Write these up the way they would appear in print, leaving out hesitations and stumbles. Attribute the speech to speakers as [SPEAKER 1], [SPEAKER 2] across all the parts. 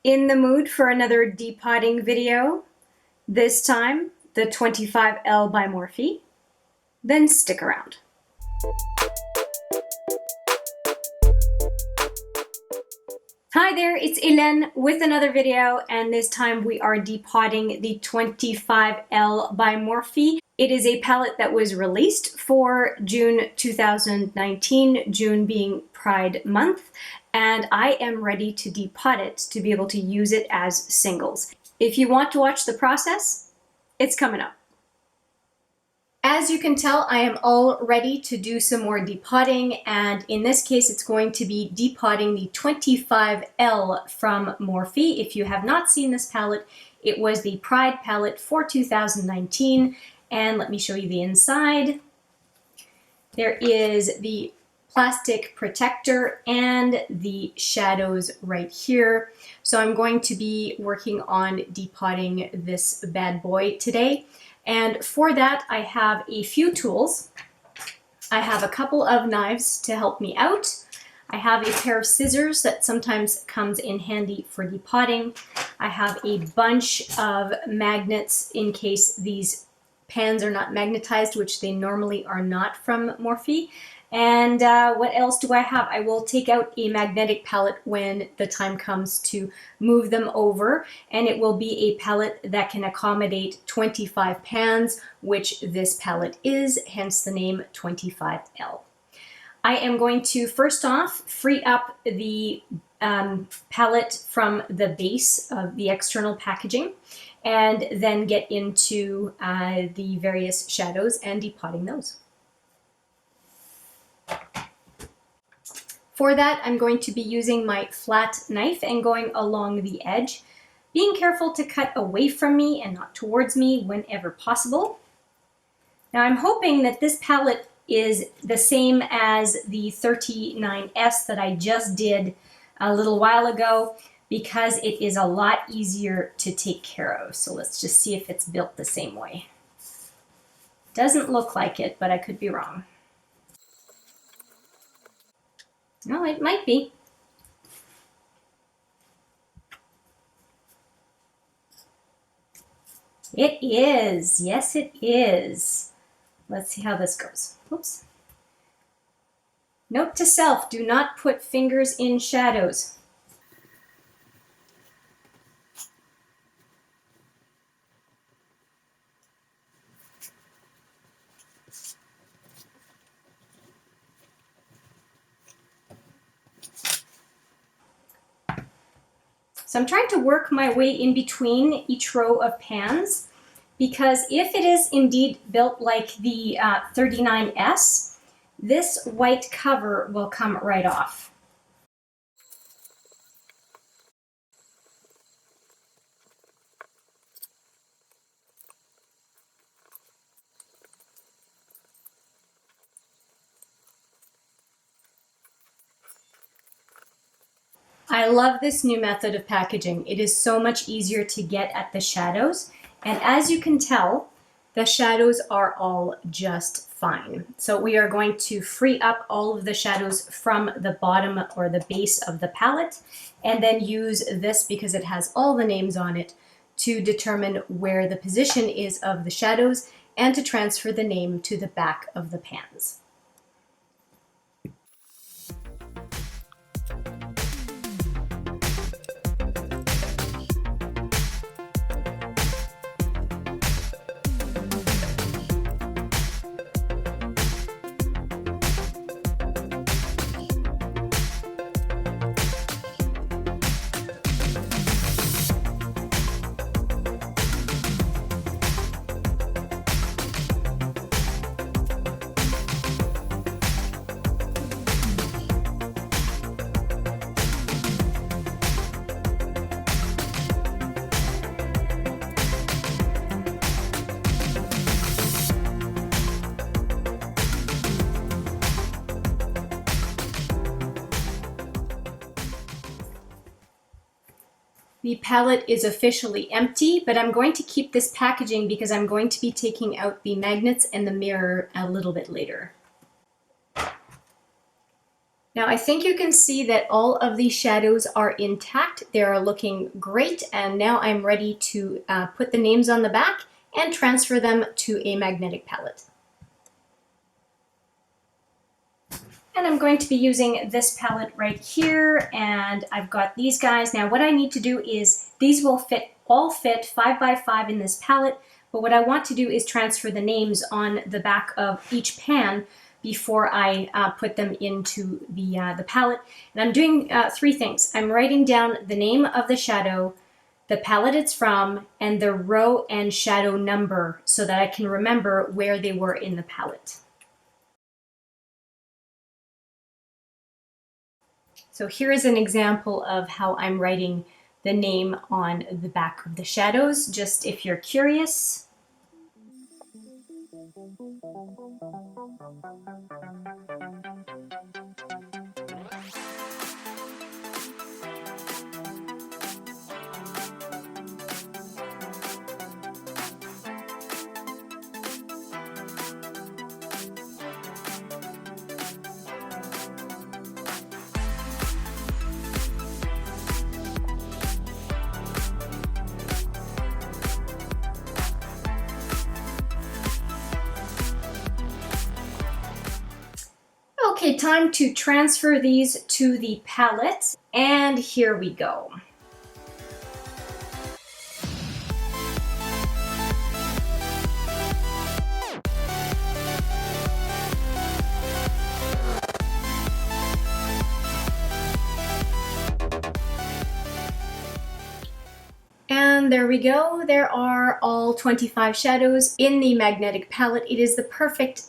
[SPEAKER 1] In the mood for another depotting video? This time, the 25L by Morphe? Then stick around. Hi there, it's Hélène with another video, and this time we are depotting the 25L by Morphe. It is a palette that was released for June 2019, June being Pride Month, and I am ready to depot it to be able to use it as singles. If you want to watch the process, it's coming up. As you can tell, I am all ready to do some more depotting, and in this case it's going to be depotting the 25L from Morphe. If you have not seen this palette, it was the Pride palette for 2019, and let me show you the inside. There is the plastic protector and the shadows right here. So I'm going to be working on depotting this bad boy today. And for that, I have a few tools. I have a couple of knives to help me out. I have a pair of scissors that sometimes comes in handy for depotting. I have a bunch of magnets in case these pans are not magnetized, which they normally are not from Morphe. And what else do I have? I will take out a magnetic palette when the time comes to move them over, and it will be a palette that can accommodate 25 pans, which this palette is, hence the name 25L. I am going to first off free up the palette from the base of the external packaging, and then get into the various shadows and depotting those. For that, I'm going to be using my flat knife and going along the edge, being careful to cut away from me and not towards me whenever possible. Now I'm hoping that this palette is the same as the 39S that I just did a little while ago, because it is a lot easier to take care of. So let's just see if it's built the same way. Doesn't look like it, but I could be wrong. No, it might be. It is. Yes, it is. Let's see how this goes. Oops. Note to self, do not put fingers in shadows. So I'm trying to work my way in between each row of pans, because if it is indeed built like the 39S, this white cover will come right off. I love this new method of packaging. It is so much easier to get at the shadows. And as you can tell, the shadows are all just fine. So we are going to free up all of the shadows from the bottom or the base of the palette, and then use this, because it has all the names on it, to determine where the position is of the shadows and to transfer the name to the back of the pans. The palette is officially empty, but I'm going to keep this packaging because I'm going to be taking out the magnets and the mirror a little bit later. Now I think you can see that all of these shadows are intact. They are looking great, and now I'm ready to put the names on the back and transfer them to a magnetic palette. And I'm going to be using this palette right here, and I've got these guys. Now what I need to do is, these will all fit 5 by 5 in this palette, but what I want to do is transfer the names on the back of each pan before I put them into the palette. And I'm doing 3 things. I'm writing down the name of the shadow, the palette it's from, and the row and shadow number so that I can remember where they were in the palette. So here is an example of how I'm writing the name on the back of the shadows, just if you're curious. Okay, time to transfer these to the palette, and here we go. And there we go. There are all 25 shadows in the magnetic palette. It is the perfect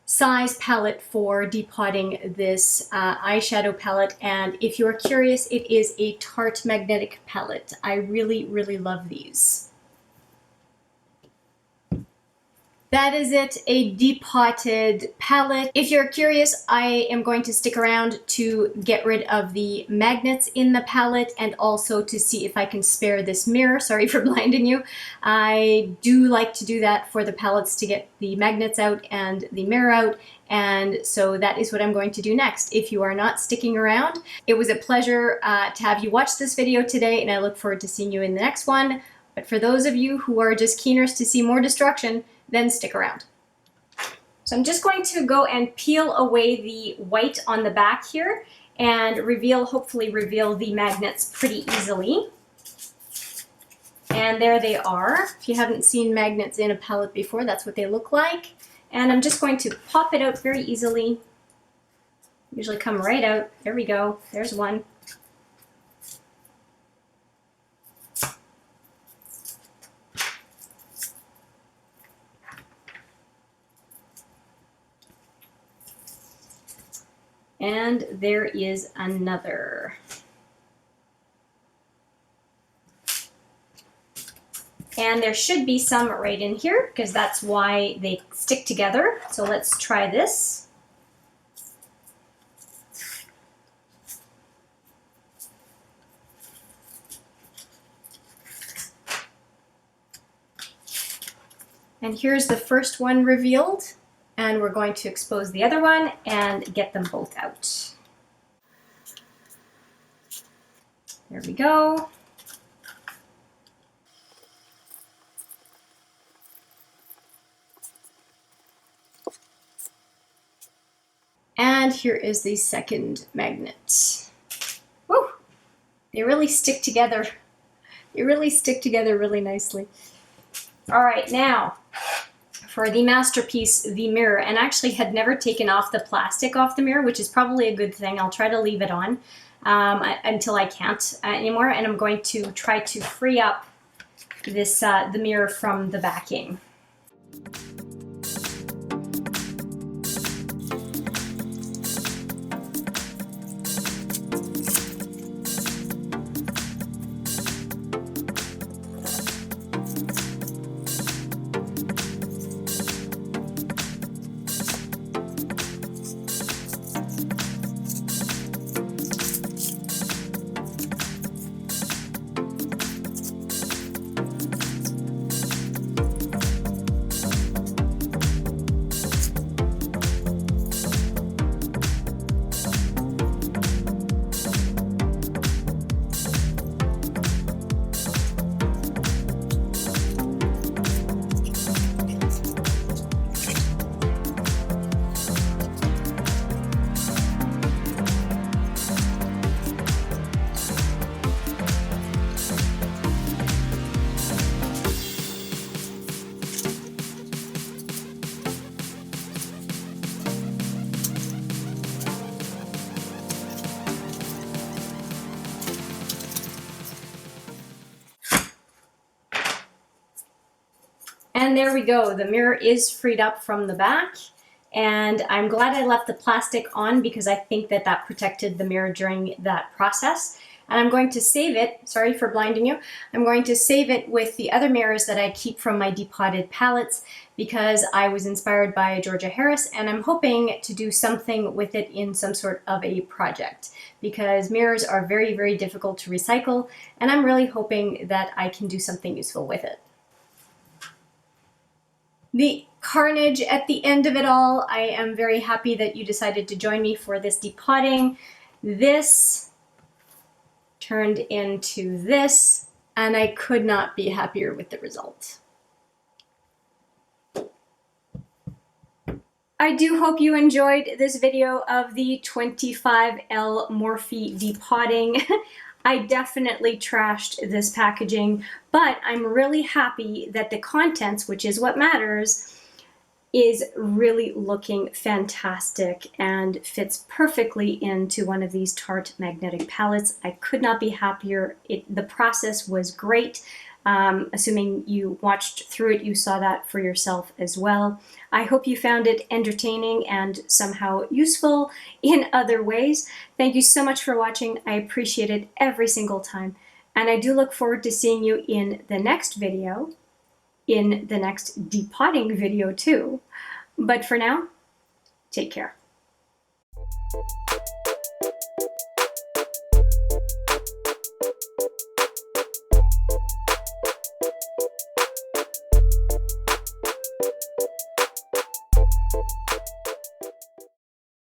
[SPEAKER 1] size palette for depotting this eyeshadow palette, and if you're curious, it is a Tarte magnetic palette. I really, really love these. That is it, a depotted palette. If you're curious, I am going to stick around to get rid of the magnets in the palette and also to see if I can spare this mirror. Sorry for blinding you. I do like to do that for the palettes, to get the magnets out and the mirror out, and so that is what I'm going to do next. If you are not sticking around, it was a pleasure to have you watch this video today, and I look forward to seeing you in the next one. But for those of you who are just keeners to see more destruction, then stick around. So I'm just going to go and peel away the white on the back here and hopefully reveal the magnets pretty easily. And there they are. If you haven't seen magnets in a palette before, that's what they look like. And I'm just going to pop it out very easily. Usually come right out. There we go. There's one. And there is another. And there should be some right in here because that's why they stick together. So let's try this. And here's the first one revealed. And we're going to expose the other one and get them both out. There we go. And here is the second magnet. Woo! They really stick together. They really stick together really nicely. All right, now for the masterpiece, the mirror, and actually had never taken off the plastic off the mirror, which is probably a good thing. I'll try to leave it on until I can't anymore, and I'm going to try to free up this the mirror from the backing. And there we go. The mirror is freed up from the back. And I'm glad I left the plastic on because I think that that protected the mirror during that process. And I'm going to save it, sorry for blinding you, I'm going to save it with the other mirrors that I keep from my depotted palettes because I was inspired by Georgia Harris and I'm hoping to do something with it in some sort of a project because mirrors are very, very difficult to recycle and I'm really hoping that I can do something useful with it. The carnage at the end of it all, I am very happy that you decided to join me for this depotting. This turned into this, and I could not be happier with the result. I do hope you enjoyed this video of the 25L Morphe depotting. I definitely trashed this packaging, but I'm really happy that the contents, which is what matters, is really looking fantastic and fits perfectly into one of these Tarte magnetic palettes. I could not be happier. The process was great. Assuming you watched through it, you saw that for yourself as well. I hope you found it entertaining and somehow useful in other ways. Thank you so much for watching. I appreciate it every single time. And I do look forward to seeing you in the next video, in the next depotting video too. But for now, take care.